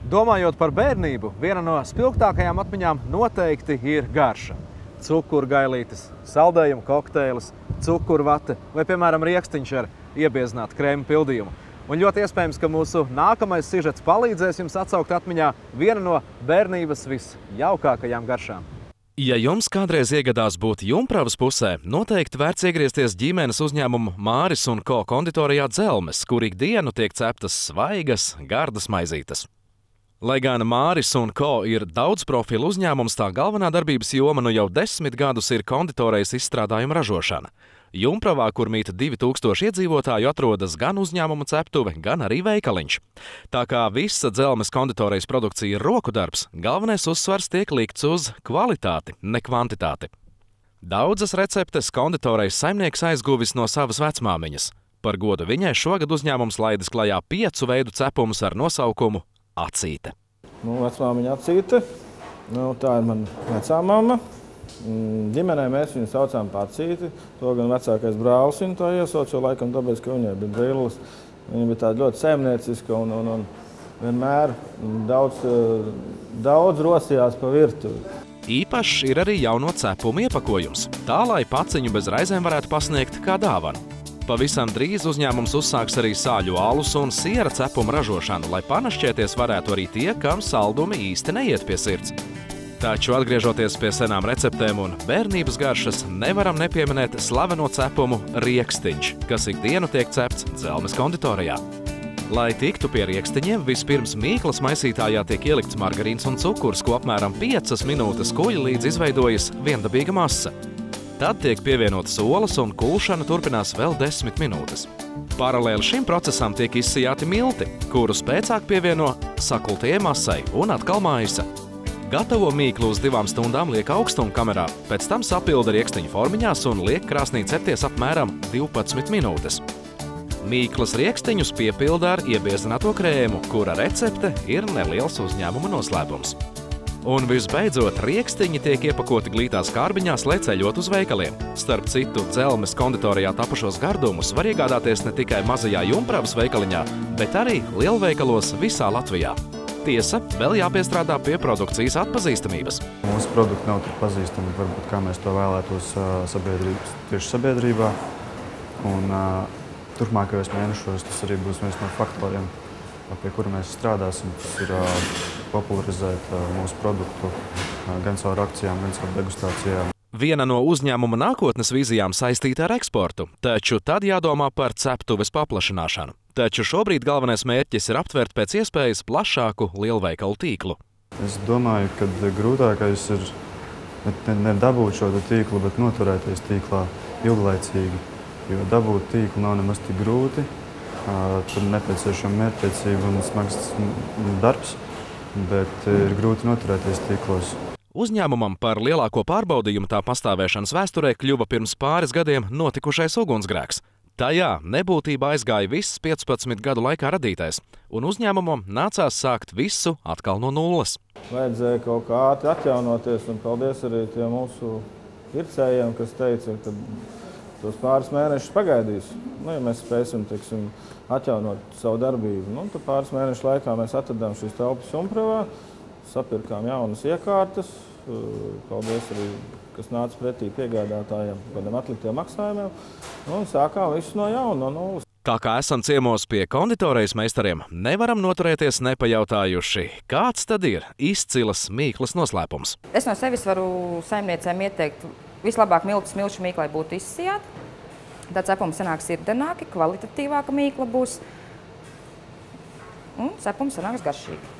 Domājot par bērnību, viena no spilgtākajām atmiņām noteikti ir garša. Cukurgailītes, saldējuma kokteilis, cukurvate vai, piemēram, riekstiņš ar iebiezinātu krēmu pildījumu. Un ļoti iespējams, ka mūsu nākamais sižets palīdzēs jums atsaukt atmiņā vienu no bērnības visjaukākajām garšām. Ja jums kādreiz iegadās būt Jumpravas pusē, noteikti vērts iegriezties ģimenes uzņēmumu Māris un Ko konditorijā Dzelmes, kur ikdienu tiek ceptas svaigas, gardas maizītes. Lai gan Māris un Ko ir daudz profilu uzņēmums, tā galvenā darbības joma nu jau 10 gadus ir konditorejas izstrādājuma ražošana. Jumpravā, kur mīt 2000 iedzīvotāju, atrodas gan uzņēmuma ceptuve, gan arī veikaliņš. Tā kā visa Dzelmes konditorejas produkcija ir roku darbs, galvenais uzsvars tiek likts uz kvalitāti, ne kvantitāti. Daudzas receptes konditorejas saimnieks aizguvis no savas vecmāmiņas. Par godu viņai šogad uzņēmums laidis klajā 5 veidu cepumus ar nosaukumu Acīte. Vecmāmiņa Acīte, tā ir mana vecā mamma. Ģimenē mēs viņu saucām par Acīti. To gan vecākais brālis viņu to iesauca, jo laikam tāpēc, ka viņai bija brilles. Viņa bija tāda ļoti saimnieciska un vienmēr daudz rosījās pa virtuvi. Īpašs ir arī jauno cepumu iepakojums, tā lai paciņu bez raizēm varētu pasniegt kā dāvanu. Pavisam drīz uzņēmums uzsāks arī sāļu alus un siera cepumu ražošanu, lai panašķēties varētu arī tie, kam saldumi īsti neiet pie sirds. Taču, atgriežoties pie senām receptēm un bērnības garšas, nevaram nepieminēt slaveno cepumu riekstiņš, kas ikdienu tiek cepts Dzelmes konditorijā. Lai tiktu pie riekstiņiem, vispirms mīklas maisītājā tiek ielikts margarīns un cukurs, ko apmēram 5 minūtes kuļ līdz izveidojas viendabīga masa. Tad tiek pievienotas olas un kulšana turpinās vēl 10 minūtes. Paralēli šim procesam tiek izsijāti milti, kurus pēcāk pievieno sakultajai masai un atkal maisa. Gatavo mīklu uz 2 stundām liek augstumkamerā, pēc tam sapilda riekstiņu formiņās un liek krāsnī cepties apmēram 12 minūtes. Mīklas riekstiņus piepilda ar iebiezināto krēmu, kura recepte ir neliels uzņēmuma noslēpums. Un visbeidzot, riekstiņi tiek iepakoti glītās kārbiņās, lai ceļot uz veikaliem. Starp citu, Dzelmes konditorijā tapušos gardumus var iegādāties ne tikai mazajā Jumpravas veikaliņā, bet arī lielveikalos visā Latvijā. Tiesa, vēl jāpiestrādā pie produkcijas atpazīstamības. Mūsu produkti nav tik pazīstami, varbūt kā mēs to vēlētos tieši sabiedrībā. Un turpmākajos mēnešos tas arī būs viens no faktoriem, pie kura mēs strādāsim. Tas ir popularizēt mūsu produktu gan caur akcijām, gan caur degustācijām. Viena no uzņēmuma nākotnes vīzijām saistīta ar eksportu, taču tad jādomā par ceptuves paplašināšanu. Taču šobrīd galvenais mērķis ir aptvert pēc iespējas plašāku lielveikalu tīklu. Es domāju, ka grūtākais ir ne dabūt šo tīklu, bet noturēties tīklā ilglaicīgi. Jo dabūt tīklu nav nemaz tik grūti. Tur nepieciešama mērķtiecība un smags darbs, bet ir grūti noturēties tīklos. Uzņēmumam par lielāko pārbaudījumu tā pastāvēšanas vēsturē kļuva pirms pāris gadiem notikušais ugunsgrēks. Tajā nebūtībā aizgāja viss 15 gadu laikā radītais, un uzņēmumam nācās sākt visu atkal no nulles. Vajadzēja kaut kā ātri atjaunoties, un paldies arī tiem mūsu pircējiem, kas teica, ka tos pāris mēnešus pagaidīs. Ja mēs spēsim, atjaunot savu darbību, tad pāris mēnešu laikā mēs atradām šīs telpas Jumpravā, sapirkām jaunas iekārtas. Paldies arī, kas nāca pretī piegādātājiem kādiem atliktiem maksājumiem, un sākām visu no jauna, no nulles. Tā kā esam ciemos pie konditorejas meistariem, nevaram noturēties nepajautājuši, kāds tad ir izcilas mīklas noslēpums. Es no sevis varu saimniecēm ieteikt, vislabāk smilšu mīklai būtu izsijāt. Tad cepums sanāks sirdenāki, kvalitatīvāka mīkla būs, un cepums sanāks garšīgi.